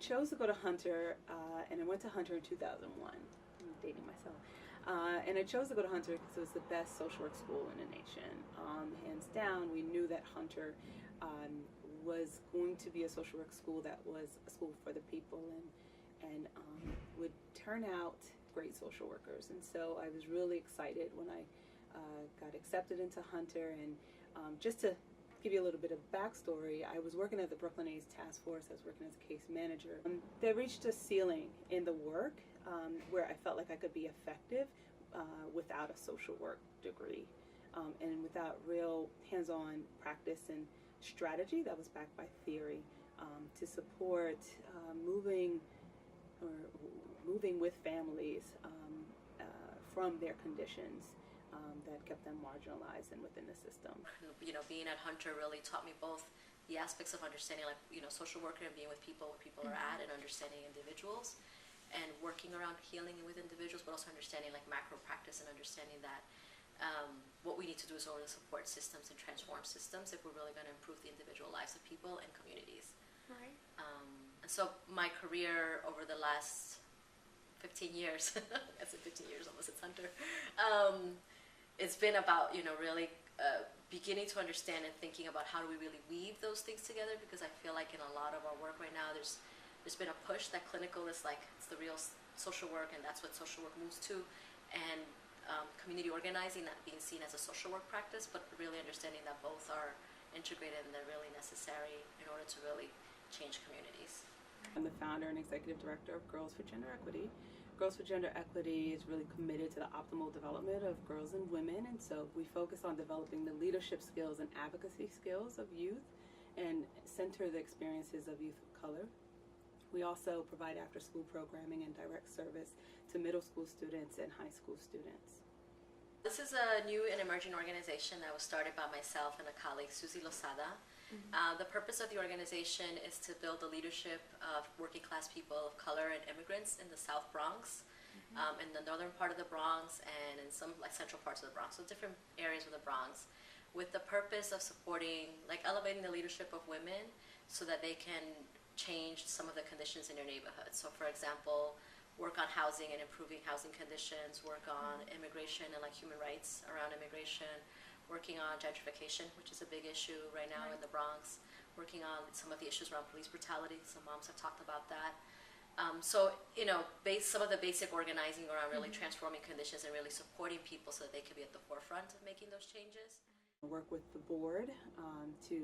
chose to go to Hunter, and I went to Hunter in 2001. I'm dating myself. And I chose to go to Hunter because it was the best social work school in the nation. Hands down, we knew that Hunter was going to be a social work school that was a school for the people and would turn out great social workers. And so I was really excited when I got accepted into Hunter. And just to give you a little bit of backstory, I was working at the Brooklyn A's task force. I was working as a case manager. They reached a ceiling in the work where I felt like I could be effective without a social work degree and without real hands-on practice and strategy that was backed by theory to support moving with families from their conditions that kept them marginalized and within the system. You know, being at Hunter really taught me both the aspects of understanding, like, you know, social worker and being with people where people are at, and understanding individuals and working around healing with individuals, but also understanding like macro practice and understanding that what we need to do is order support systems and transform systems if we're really going to improve the individual lives of people and communities. Right. And so my career over the last 15 years, I said 15 years almost, it's Hunter, it's been about, you know, really beginning to understand and thinking about how do we really weave those things together, because I feel like in a lot of our work right now there's been a push that clinical is like it's the real social work and that's what social work moves to, and community organizing not being seen as a social work practice, but really understanding that both are integrated and they're really necessary in order to really change communities. I'm the founder and executive director of Girls for Gender Equity. Girls for Gender Equity is really committed to the optimal development of girls and women, and so we focus on developing the leadership skills and advocacy skills of youth and center the experiences of youth of color. We also provide after-school programming and direct service to middle school students and high school students. This is a new and emerging organization that was started by myself and a colleague, Susie Losada. The purpose of the organization is to build the leadership of working class people of color and immigrants in the South Bronx, in the northern part of the Bronx, and in some like central parts of the Bronx, so different areas of the Bronx, with the purpose of supporting, like elevating the leadership of women so that they can change some of the conditions in their neighborhoods. So for example, work on housing and improving housing conditions, work on immigration and like human rights around immigration, working on gentrification, which is a big issue right now in the Bronx, working on some of the issues around police brutality. Some moms have talked about that. So, you know, some of the basic organizing around really transforming conditions and really supporting people so that they can be at the forefront of making those changes. I work with the board to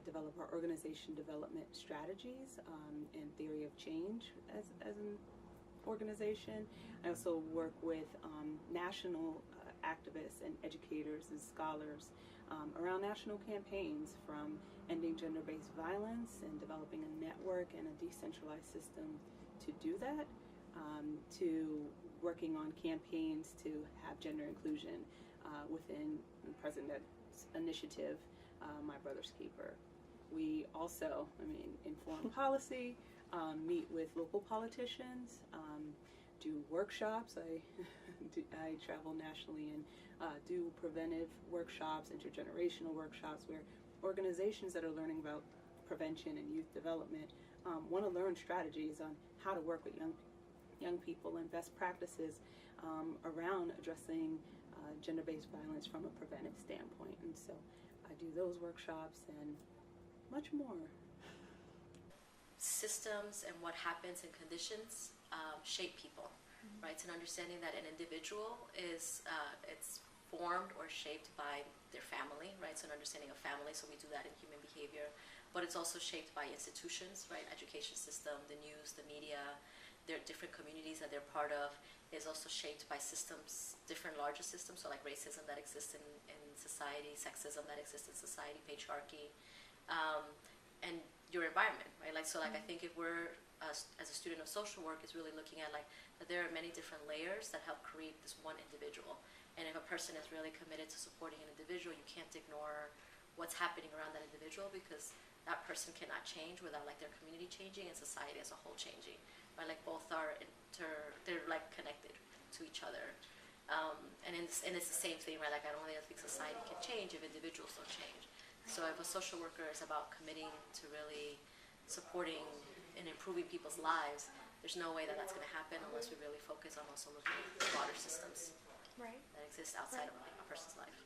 develop our organization development strategies and theory of change as an organization. I also work with national activists and educators and scholars around national campaigns, from ending gender-based violence and developing a network and a decentralized system to do that, to working on campaigns to have gender inclusion within President's initiative, My Brother's Keeper. We also, inform policy, meet with local politicians, do workshops. I travel nationally and do preventive workshops, intergenerational workshops, where organizations that are learning about prevention and youth development want to learn strategies on how to work with young people and best practices around addressing gender-based violence from a preventive standpoint. And so I do those workshops and much more. Systems and what happens in conditions shape people, right? It's an understanding that an individual is it's formed or shaped by their family, right? So an understanding of family, so we do that in human behavior, but it's also shaped by institutions, right? Education system, the news, the media, their different communities that they're part of, is also shaped by systems, different larger systems, so like racism that exists in society, sexism that exists in society, patriarchy, and your environment, right? Like, so like I think if we're, as a student of social work, is really looking at like that there are many different layers that help create this one individual. And if a person is really committed to supporting an individual, you can't ignore what's happening around that individual, because that person cannot change without like their community changing and society as a whole changing, right? Like both are they're like connected to each other. And it's the same thing, right? Like I don't really think society can change if individuals don't change. So if a social worker is about committing to really supporting and improving people's lives, there's no way that that's going to happen unless we really focus on also looking at the broader systems Right. that exist outside of a person's life.